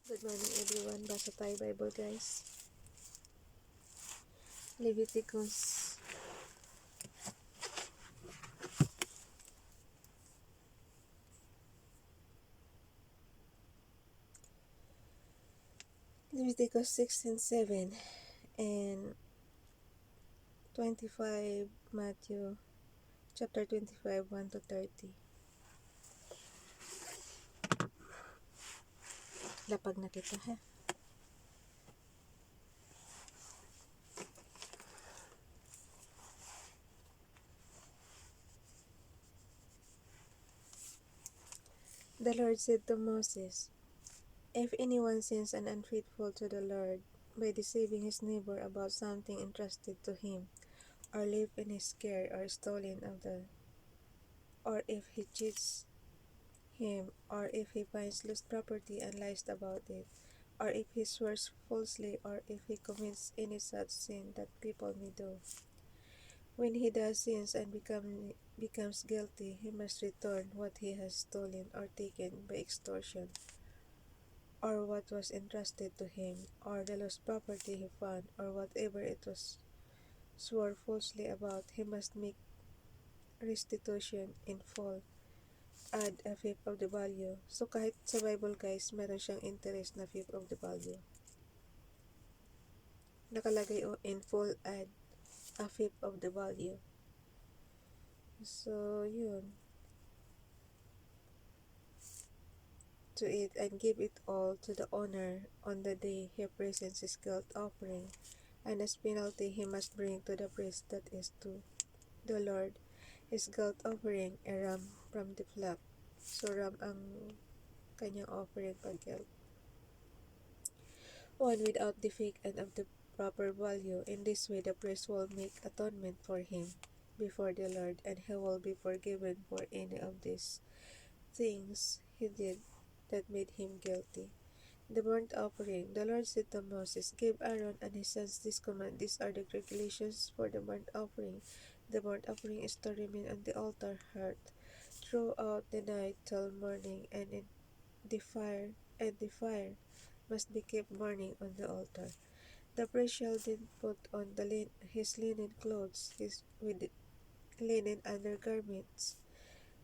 Good morning everyone. Basa tayo Bible guys. Leviticus. Leviticus 16:7 and 25 Matthew chapter 25 1 to 30. Lapag na kita ha. The Lord said to Moses, "If anyone sins and unfaithful to the Lord by deceiving his neighbor about something entrusted to him, or live in his care or stolen of the, or if he cheats him, or if he finds lost property and lies about it, or if he swears falsely, or if he commits any such sin that people may do. When he does sins and becomes guilty, he must return what he has stolen or taken by extortion, or what was entrusted to him, or the lost property he found, or whatever it was swore falsely about. He must make restitution in full, add a fifth of the value." So kahit sa Bible guys, meron siyang interest na fifth of the value. Nakalagay in full, add a fifth of the value. So yun. To it and give it all to the owner on the day he presents his guilt offering, and as penalty he must bring to the priest, that is to the Lord, his guilt offering, a ram from the flock. So ram ang kanyang offering pag guilt. One without defect and of the proper value. In this way the priest will make atonement for him before the Lord, and he will be forgiven for any of these things he did that made him guilty. The burnt offering. The Lord said to Moses, "Give Aaron and his sons this command. These are the regulations for the burnt offering. The burnt offering is to remain on the altar hearth throughout the night till morning, and the fire must be kept burning on the altar. The priest shall then put on his linen clothes, with linen undergarments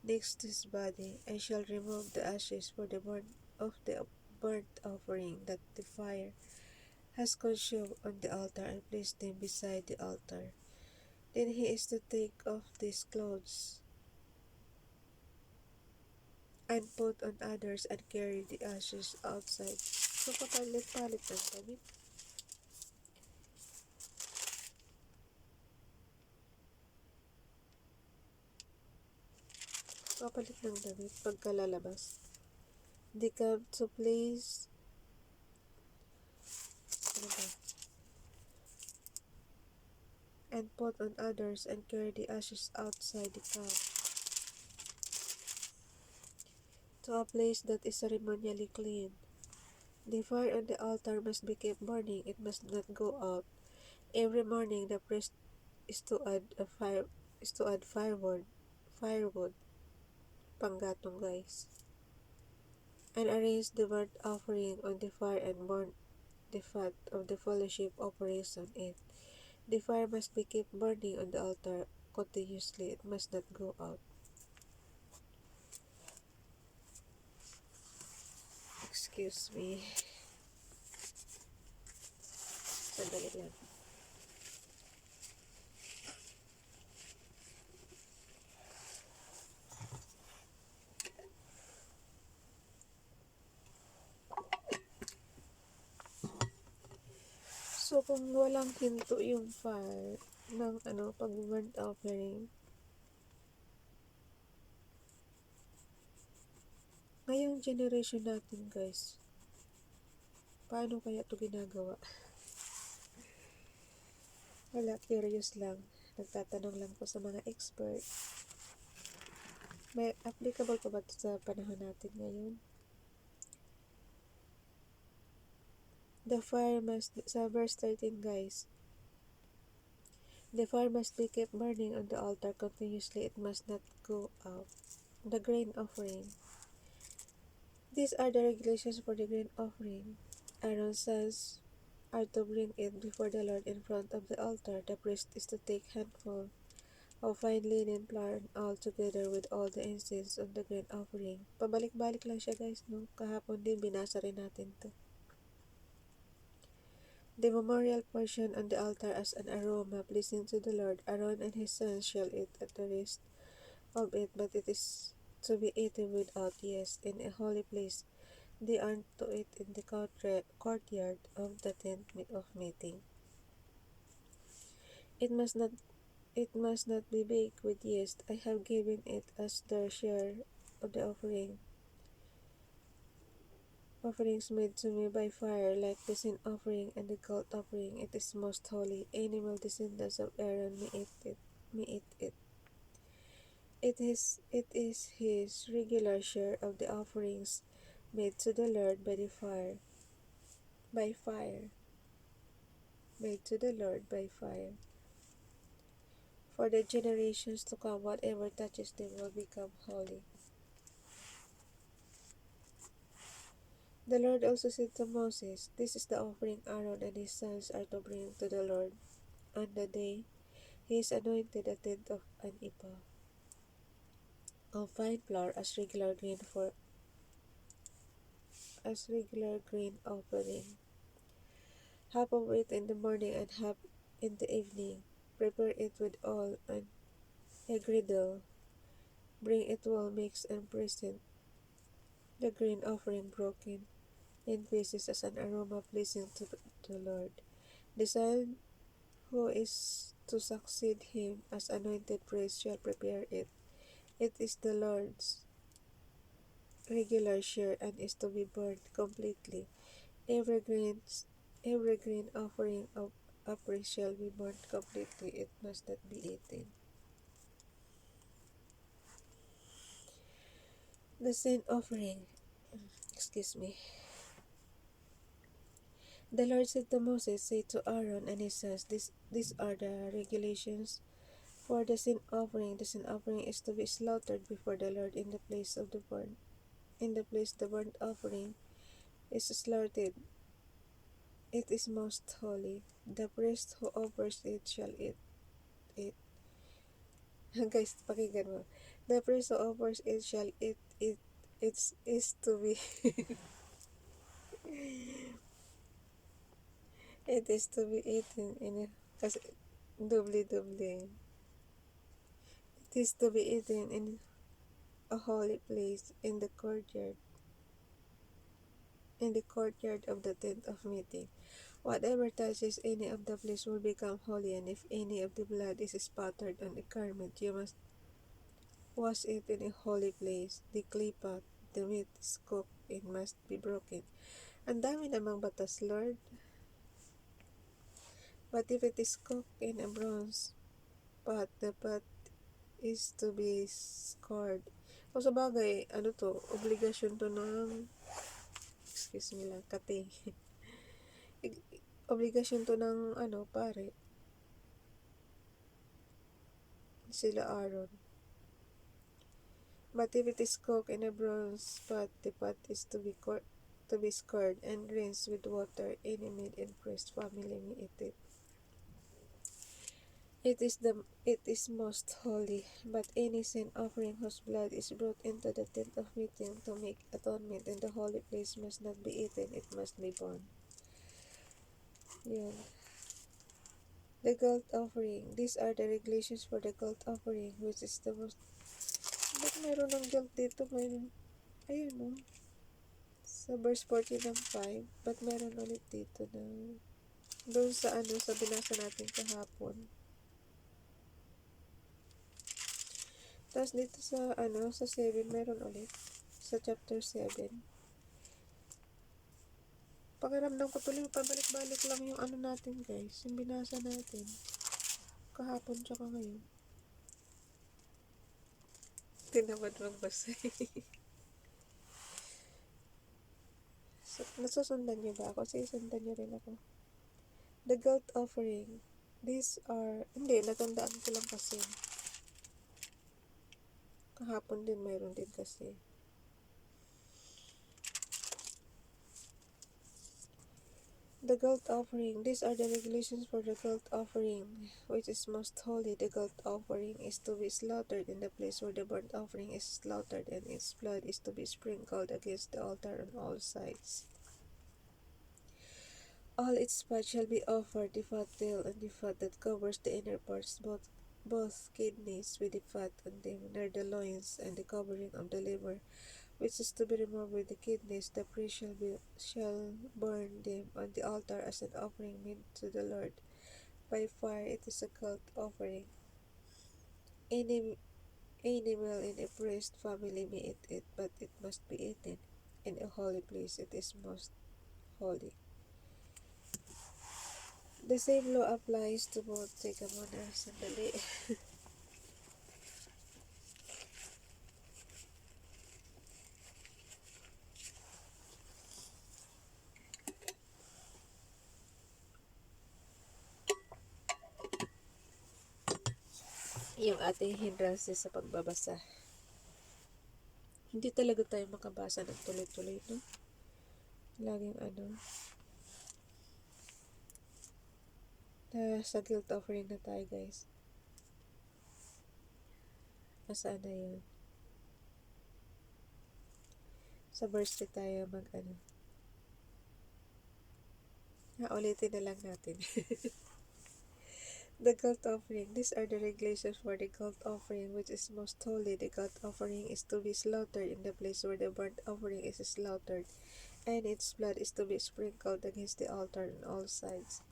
next to his body, and shall remove the ashes for the burnt offering that the fire has consumed on the altar, and place them beside the altar. Then he is to take off these clothes and put on others, and carry the ashes outside." So papalit-palit ng damit. Papalit ng damit pagkalalabas. They come to place, ano ba, and put on others, and carry the ashes outside the camp to a place that is ceremonially clean. The fire on the altar must be kept burning; it must not go out. Every morning the priest is to add firewood, panggatong guys, and arrange the burnt offering on the fire, and burn the fat of the fellowship offerings on it. The fire must be kept burning on the altar continuously; it must not go out. Excuse me. Sandali lang. So, kung walang hinto yung fire ng pag-burnt offering, ngayong generation natin guys, paano kaya ito ginagawa? Wala, curious lang. Nagtatanong lang po sa mga expert. May applicable pa ba ito sa panahon natin ngayon? The fire must, sa verse 13 guys, the fire must be kept burning on the altar continuously; it must not go out. The grain offering. These are the regulations for the grain offering. Aaron's sons are to bring it before the Lord in front of the altar. The priest is to take handful of fine linen flour all together with all the incense on the grain offering. Pabalik-balik lang siya guys, no? Kahapon din binasa rin natin to. The memorial portion on the altar as an aroma pleasing to the Lord. Aaron and his sons shall eat at the rest of it, but it is to be eaten without yeast in a holy place. They are to eat in the courtyard of the tent of meeting. It must not be baked with yeast. I have given it as their share of the offerings made to me by fire, like the sin offering and the guilt offering. It is most holy. Any male descendants of Aaron may eat it. It is his regular share of the offerings made to the Lord by the fire. By fire. Made to the Lord by fire. For the generations to come, whatever touches them will become holy. The Lord also said to Moses, "This is the offering Aaron and his sons are to bring to the Lord on the day he is anointed, a tenth of an ephah of fine flour as regular grain offering. Half of it in the morning and half in the evening. Prepare it with oil and a griddle. Bring it well mixed and present the grain offering broken in pieces as an aroma pleasing to the Lord. The son who is to succeed him as anointed priest shall prepare it. It is the Lord's regular share and is to be burned completely. Every grain offering of a priest shall be burned completely. It must not be eaten." The sin offering. Excuse me. The Lord said to Moses, "Say to Aaron and his sons, these are the regulations for the sin offering. The sin offering is to be slaughtered before the Lord in the place of the burnt. In the place the burnt offering is slaughtered. It is most holy. The priest who offers it shall eat it." Guys, pakinggan mo. The priest who offers it shall eat it. It is to be it is to be eaten in a kasi doble. It is to be eaten in a holy place in the courtyard of the tent of meeting. Whatever touches any of the flesh will become holy, and if any of the blood is spattered on a garment, you must wash it in a holy place. The clay pot, the meat is cooked, it must be broken. Ang dami namang batas, Lord. But if it is cooked in a bronze pot, the pot is to be scored. O sa bagay, ano to, obligasyon to ng, excuse me lang, kate. Obligasyon to ng, pare, sila Aaron. But if it is cooked in a bronze pot, the pot is to be scoured and rinsed with water. Any mid-impressed family may eat it. It is most holy, but any sin offering whose blood is brought into the tent of meeting to make atonement in the holy place must not be eaten, it must be burned. Yun. The guilt offering. These are the regulations for the guilt offering, which is the most... Ba't mayroon ng guilt dito? Mayroon... Ayun no. Sa verse 14 ng 5, ba't mayroon ulit dito na... Doon sa sa binasa natin kahapon. Tapos dito sa sa 7 meron ulit. Sa chapter 7. Pakiramdam ko tuloy pabalik-balik lang yung natin guys. Yung binasa natin. Kahapon tsaka ngayon. Tinamad magbasa. So, nasusundan niyo ba ako? Sige, sundan niyo rin ako. The guilt offering. These are... Hindi, natandaan ko lang kasi. Kahapon din mayroon din kasi. The guilt offering. These are the regulations for the guilt offering, which is most holy. The guilt offering is to be slaughtered in the place where the burnt offering is slaughtered, and its blood is to be sprinkled against the altar on all sides. All its fat shall be offered, the fat tail and the fat that covers the inner parts, both kidneys with the fat on them, near the loins, and the covering of the liver, which is to be removed with the kidneys. The priest shall burn them on the altar as an offering made to the Lord by fire. It is a guilt offering. Any male in a priest family may eat it, but it must be eaten in a holy place. It is most holy. The same law applies to both. Teka muna, sandali. Yung ating hindrances sa pagbabasa. Hindi talaga tayo makabasa ng tuloy-tuloy, no? Laging sa guilt offering na tayo, guys. Nasaan na yun? Sa verse 3 tayo ulitin na lang natin. The guilt offering. These are the regulations for the guilt offering, which is most holy. The guilt offering is to be slaughtered in the place where the burnt offering is slaughtered, and its blood is to be sprinkled against the altar on all sides.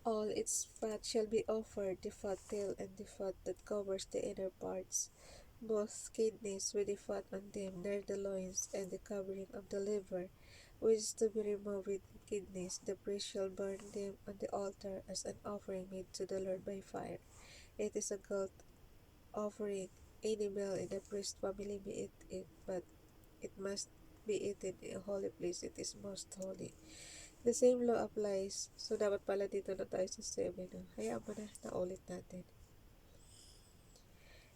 All its fat shall be offered, the fat tail and the fat that covers the inner parts, both kidneys with the fat on them, near the loins, and the covering of the liver, which is to be removed with the kidneys. The priest shall burn them on the altar as an offering made to the Lord by fire. It is a guilt offering. Any male in the priest family may eat it, but it must be eaten in a holy place. It is most holy. The same law applies. So, dapat pala dito na tayo sa 7. Hayaan mo na, naulit natin.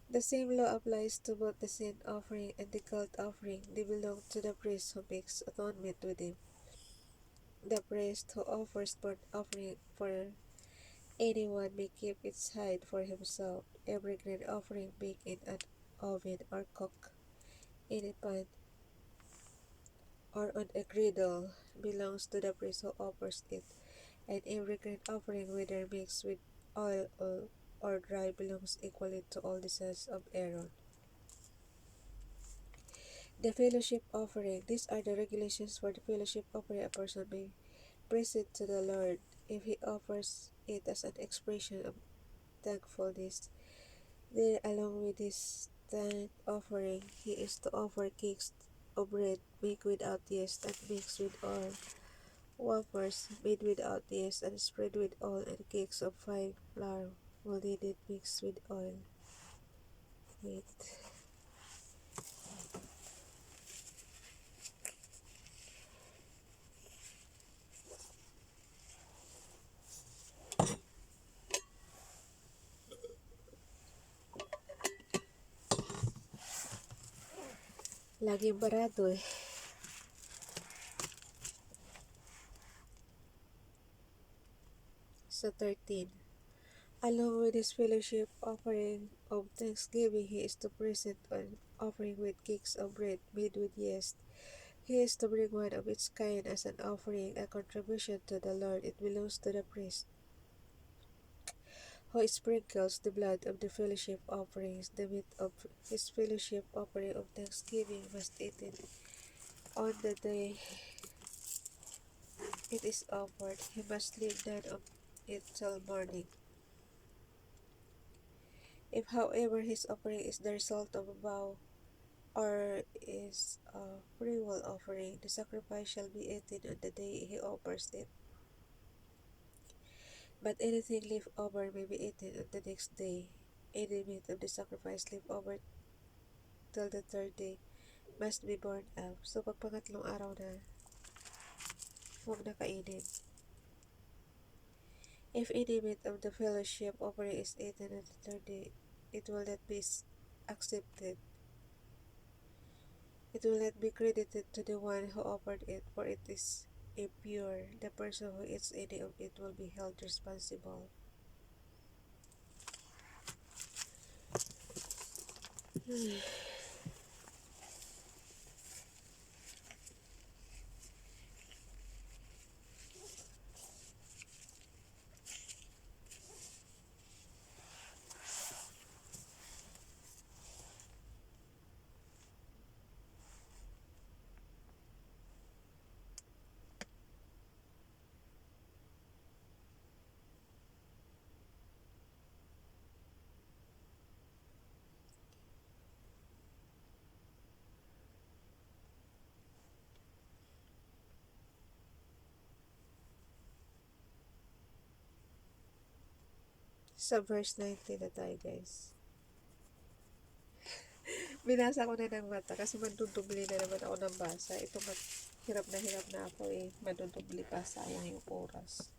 The same law applies to both the sin offering and the guilt offering. They belong to the priest who makes atonement with him. The priest who offers burnt offering for anyone may keep its hide for himself. Every grain offering baked in an oven or cooked in a pan or on a griddle belongs to the priest who offers it, and every grain offering, whether mixed with oil or dry, belongs equally to all the sons of Aaron. The fellowship offering. These are the regulations for the fellowship offering. A person may present to the Lord if he offers it as an expression of thankfulness. Then, along with his thank offering, he is to offer cakes of bread baked without yeast and mixed with oil, wafers made without yeast and spread with oil, and cakes of fine flour molded mixed with oil. Wait. Laging barado eh. Sa 13. Along with his fellowship offering of thanksgiving, he is to present an offering with cakes of bread made with yeast. He is to bring one of its kind as an offering, a contribution to the Lord. It belongs to the priest, who sprinkles the blood of the fellowship offerings. The meat of his fellowship offering of thanksgiving must be eaten on the day it is offered. He must leave none of it till morning. If, however, his offering is the result of a vow or is a freewill offering, the sacrifice shall be eaten on the day he offers it. But anything left over may be eaten on the next day. Any meat of the sacrifice left over till the third day must be burned up. So, pag pangatlong araw na, huwag na kainin. If any meat of the fellowship offering is eaten on the third day, it will not be accepted. It will not be credited to the one who offered it, for it is impure, the person who eats any of it will be held responsible. Sa verse 19 na tayo, guys. Binasa ko na ng mata kasi madudubli na naman ako ng basa. Ito hirap na ako eh. Madudubli pa, sayang yung oras.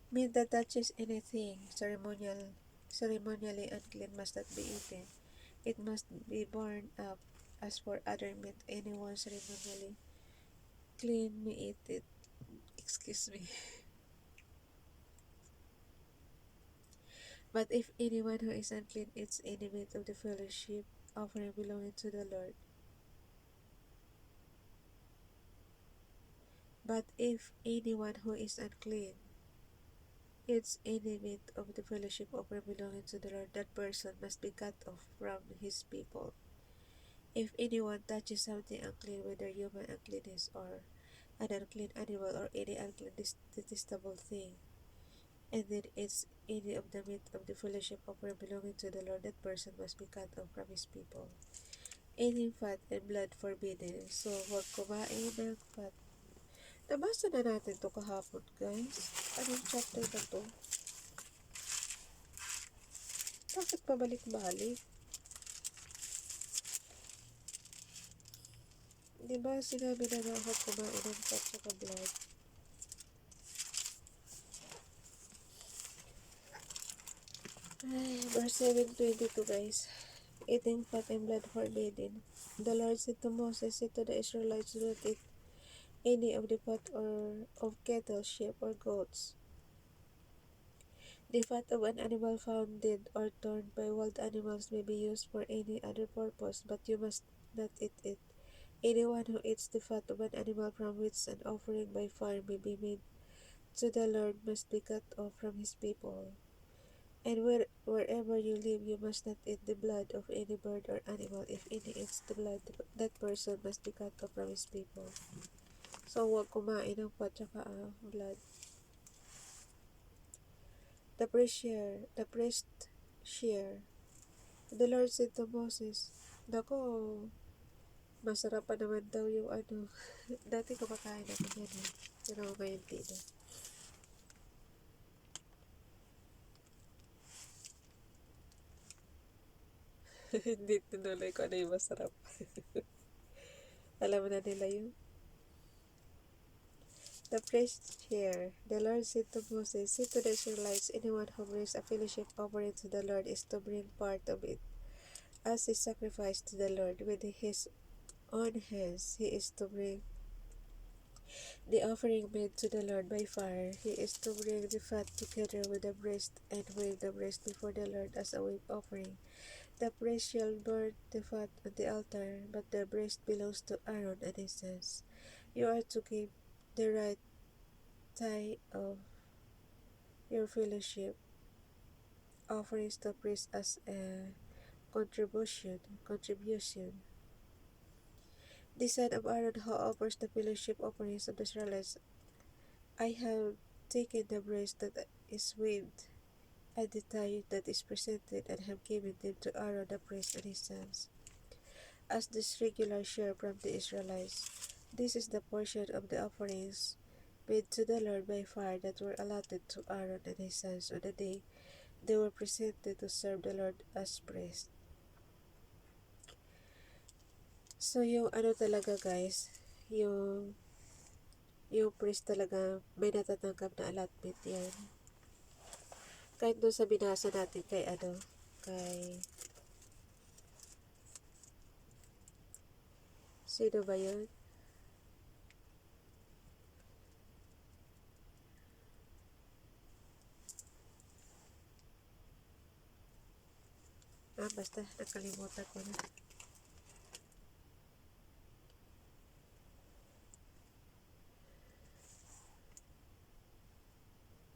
Meat that touches anything ceremonially unclean must not be eaten. It must be burned up. As for other meat, anyone ceremonially clean may eat it. Excuse me. But if anyone who is unclean eats any meat of the fellowship offering belonging to the Lord, but if anyone who is unclean eats any meat of the fellowship offering belonging to the Lord, that person must be cut off from his people. If anyone touches something unclean, whether human uncleanness or an unclean animal or any unclean detestable thing, and then eats any of the meat of the fellowship offering belonging to the Lord, that person must be cut off from his people. Eating fat and blood forbidden. So, huwag kumain ng fat. Nabasa na natin to kahapon, guys. Anong chapter na to? Bakit pabalik-balik? Diba sinabi na huwag kumain ng fat saka blood? Ay, verse 7:22, guys. Eating fat and blood forbidden. The Lord said to Moses, "Say to the Israelites, do not eat any of the fat or of cattle, sheep, or goats. The fat of an animal found dead or torn by wild animals may be used for any other purpose, but you must not eat it. Anyone who eats the fat of an animal from which an offering by fire may be made to the Lord must be cut off from his people. And wherever you live, you must not eat the blood of any bird or animal. If any eats the blood, that person must be cut off from his people." So, huwag kumain ng fat tsaka blood. The priest share. The Lord said to Moses, "Nako, masarap pa naman daw yung dati kumakain ako yan eh. Pero ngayon di na." Hindi tinuloy ko ano yung masarap. Alam na nila yun. The priest here. The Lord said to Moses, "Say to the Israelites, anyone who brings a fellowship offering to the Lord is to bring part of it as a sacrifice to the Lord. With his own hands, he is to bring the offering made to the Lord by fire. He is to bring the fat together with the breast and wave the breast before the Lord as a wave offering. The priest shall burn the fat on the altar, but the breast belongs to Aaron and his sons. You are to give the right tithe of your fellowship offerings to priest as a contribution. The son of Aaron who offers the fellowship offerings of the Israelites, I have taken the breast that is waved and the tithe that is presented, and have given them to Aaron the priest and his sons, as this regular share from the Israelites. This is the portion of the offerings made to the Lord by fire that were allotted to Aaron and his sons on the day they were presented to serve the Lord as priests." So, yung talaga, guys, yung priest talaga may natatanggap na allotment yan. Kahit doon sa binasa natin kay Sino ba yun? Basta, nakalimutan ko na.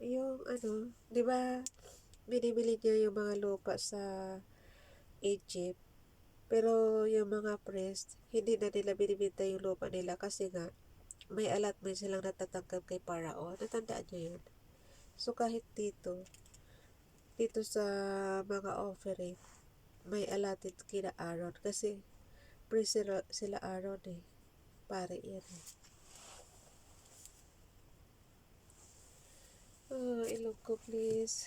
Yung di ba, binibili niya yung mga lupa sa Egypt, pero yung mga priest, hindi na nila binibenta yung lupa nila kasi nga, may allotment silang natatanggap kay Parao. Natandaan niyo yun? So, kahit dito sa mga offering, may allotted kina Aaron kasi priest sila Aaron eh. Pare yan eh. Ilog ko please.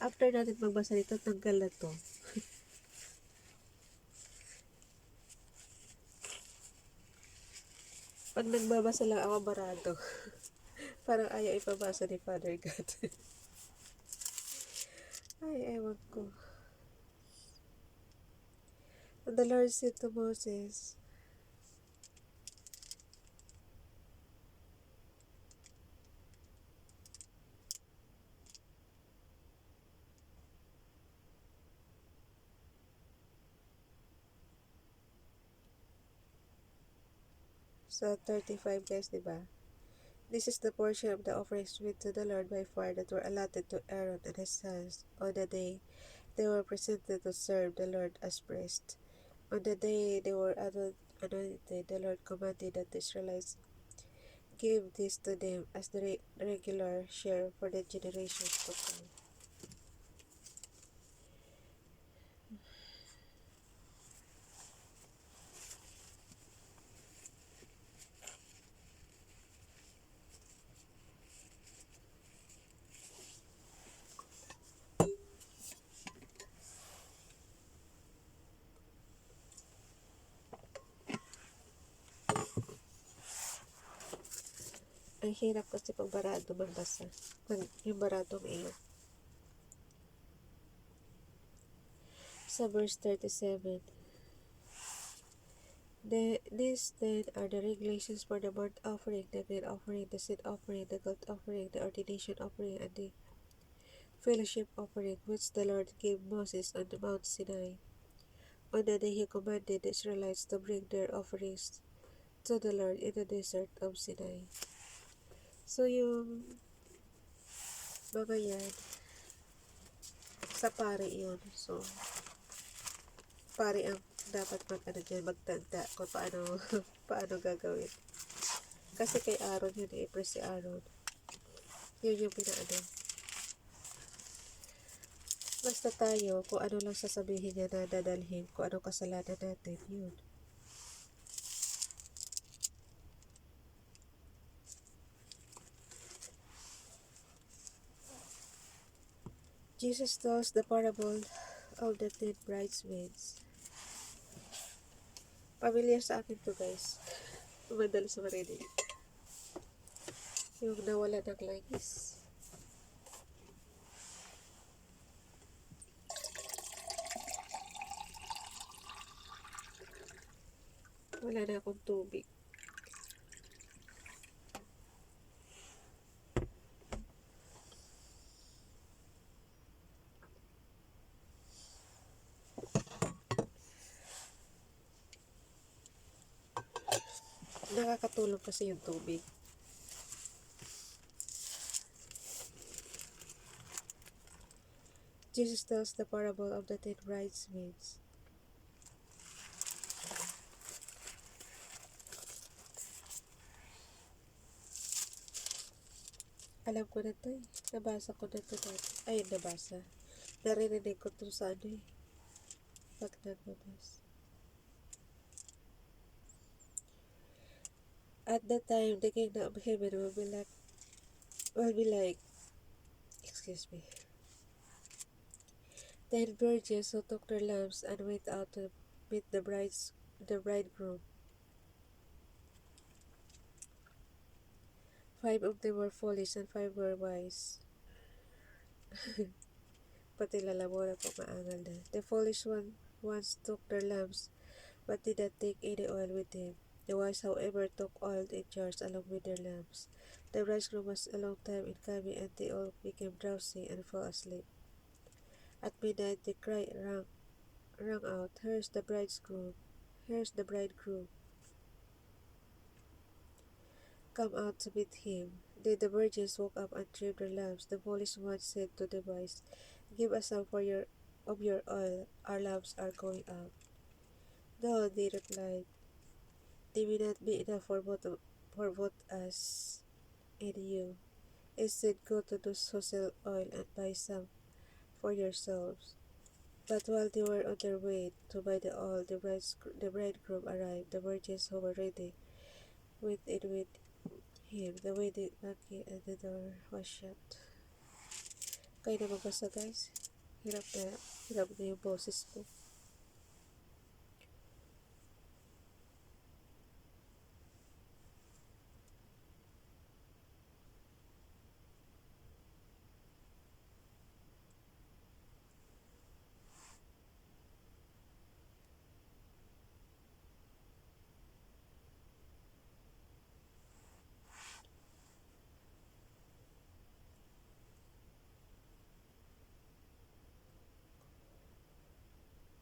After natin magbasa nito, tanggal na to. Pag nagbabasa lang ako, barado. Parang ayaw ipabasa ni Father God. Ay, ewan ko. And the Lord said to Moses, sa 35 guys, diba? This is the portion of the offerings made to the Lord by fire that were allotted to Aaron and his sons on the day they were presented to serve the Lord as priests. On the day they were anointed, the Lord commanded that the Israelites give this to them as the regular share for the generations to come. Ang hirap kasi pag barado magbasa. Yung baradong iyo. Sa verse 37, these then are the regulations for the burnt offering, the grain offering, the sin offering, the guilt offering, the ordination offering, and the fellowship offering, which the Lord gave Moses on the Mount Sinai. On the day he commanded the Israelites to bring their offerings to the Lord in the desert of Sinai. So yung mga yan, sa pare yun. So, pare ang dapat magtanda kung paano gagawin. Kasi kay Aaron yun eh, si Aaron. Yun yung pinaano. Basta tayo, kung ano lang sasabihin niya na dadalhin, kung ano kasalanan natin, yun. Jesus tells the parable of the 10 bridesmaids. Pamilyar sa akin to guys. Madalas marinig. Yung nawala ng langis. Wala na akong tubig. Nakakatulong kasi yung tubig. Jesus tells the parable of the 10 bridesmaids. Alam ko na to eh. Nabasa ko na to dati. Ay, nabasa. Narinig ko to sa pag nagbabas. At that time, the kingdom of heaven will be like, excuse me, 10 virgins who took their lamps and went out to meet the bridegroom. 5 of them were foolish and 5 were wise. Pati lalamunan po maangal na. The foolish ones took their lamps but did not take any oil with him. The wives, however, took oil in jars along with their lamps. The bridegroom was a long time in coming, and they all became drowsy and fell asleep. At midnight the cry rang out, "Here's the bridegroom! Here's the bridegroom! Come out to meet him." Then the virgins woke up and trimmed their lamps. The foolish ones said to the wise, "Give us some of your oil, our lamps are going out." "No," they replied, "they may not be enough for both us and you. Instead, go to those who sell oil and buy some for yourselves." But while they were on their way to buy the oil, the bridegroom arrived. The virgins who were ready went in with him. The wedding donkey and the door was shut. Kaya na magbasa, guys. Hirap na yung boses ko.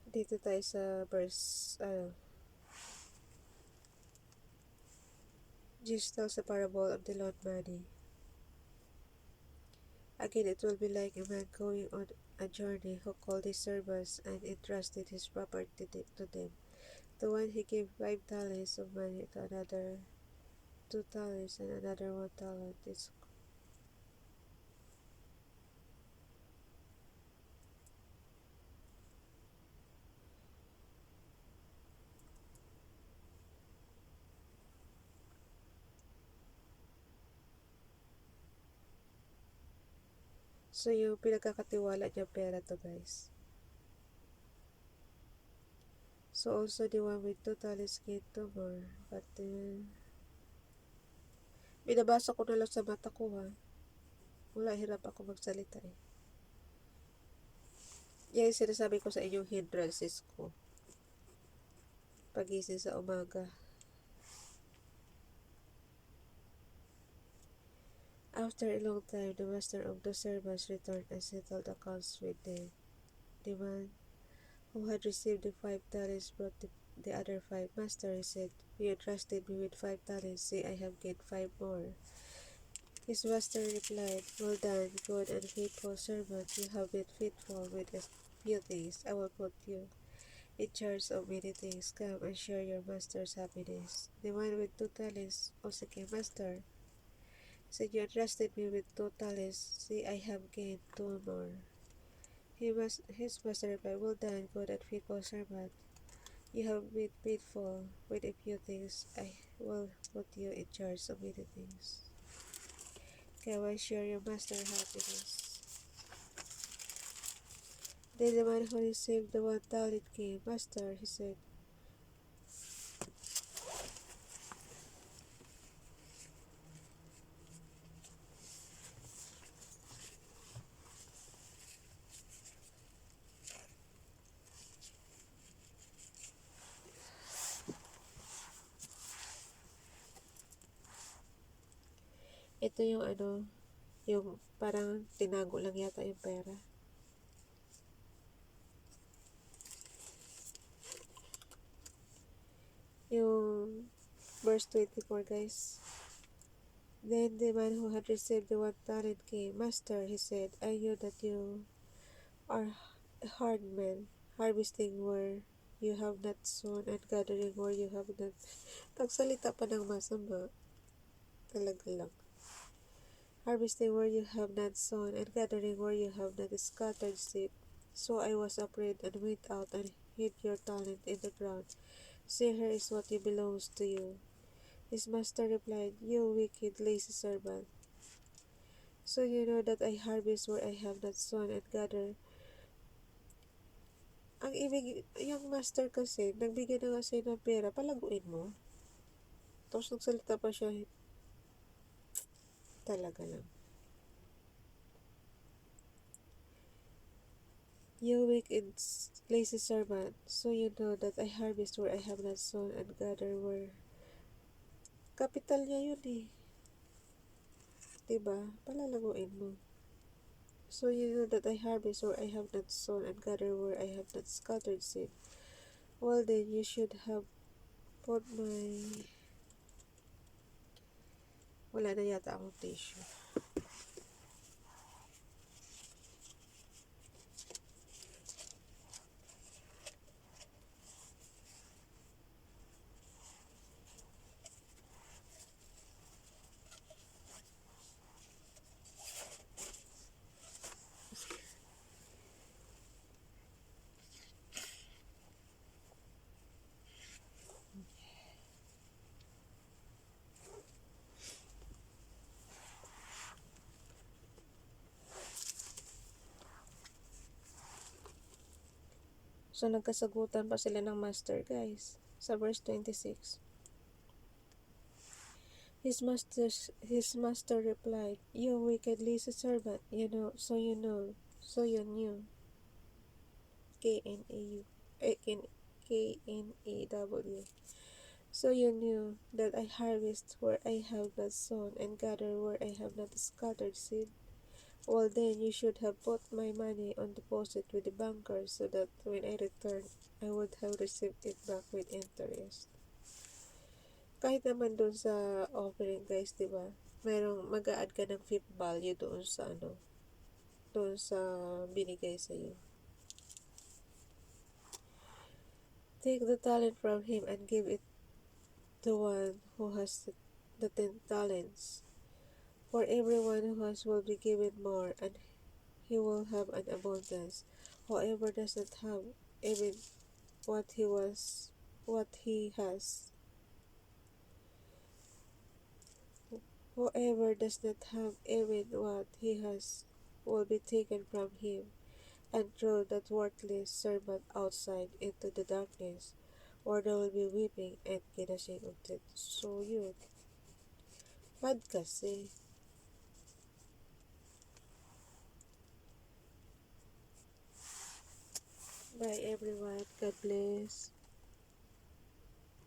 Dito tayo sa verse, Jesus tells the parable of the lost money. Again, it will be like a man going on a journey who called his servants and entrusted his property to them. To one he gave 5 talents of money, to another 2 talents, and another 1 talent. So, yung pinagkakatiwala niya pera to, guys. So, also the one with 2 talents gained 2 more. But, binabasa ko na lang sa mata ko, ha. Wala, hirap ako magsalita, eh. Yan yung sinasabi ko sa inyong hindrances ko. Pagising sa umaga. After a long time, the master of the servants returned and settled accounts with them. The man who had received the 5 talents brought the other 5. "Master," he said, "you entrusted me with 5 talents. See, I have gained 5 more." His master replied, "Well done, good and faithful servant. You have been faithful with a few things. I will put you in charge of many things. Come and share your master's happiness." The man with 2 talents also came. "Master," said, "you entrusted me with 2 talents. See, I have gained 2 more." His master replied, "Well done, good and faithful servant. You have been faithful with a few things. I will put you in charge of many things. Come and share your master's happiness." Then the man who received the 1 talent came. "Master," he said, ito yung yung parang tinago lang yata yung pera. Yung verse 24, guys. Then the man who had received the 1 talent came. "Master," he said, "I knew that you are a hard man, harvesting where you have not sown and gathering where you have not." Nagsalita pa ng masama. Talaga lang. "Harvesting where you have not sown and gathering where you have not scattered seed. So I was afraid and went out and hid your talent in the ground. See, here is what belongs to you." His master replied, "You wicked, lazy servant. So you know that I harvest where I have not sown and gather." Ang ibig, yung master kasi, nagbigay na kasi ng pera, palaguin mo. Tapos nagsalita pa siya, talaga lang. You wicked, lazy servant, so you know that I harvest where I have not sown and gather where... Kapital niya yun eh. Diba? Palalaguin mo. So you know that I harvest where I have not sown and gather where I have not scattered seed. Well then, you should have put my... Wala na yata akong tissue. So, nagkasagutan pa sila ng master, guys. Sa verse 26. His master replied, "You wicked lazy servant, so you knew, K-N-A-U, K-N-A-W, so you knew that I harvest where I have not sown and gather where I have not scattered seed. Well then, you should have put my money on deposit with the bankers so that when I return, I would have received it back with interest." Kahit naman doon sa offering, guys, di ba? Merong mag-a-add ka ng fifth value doon sa doon sa binigay sa iyo. Take the talent from him and give it to one who has the 10 talents. For everyone who has will be given more, and he will have an abundance. Whoever does not have even what he has, whoever does not have even what he has will be taken from him, and throw that worthless servant outside into the darkness, where there will be weeping and gnashing of teeth. So yun, bad kasi. Bye everyone, God bless.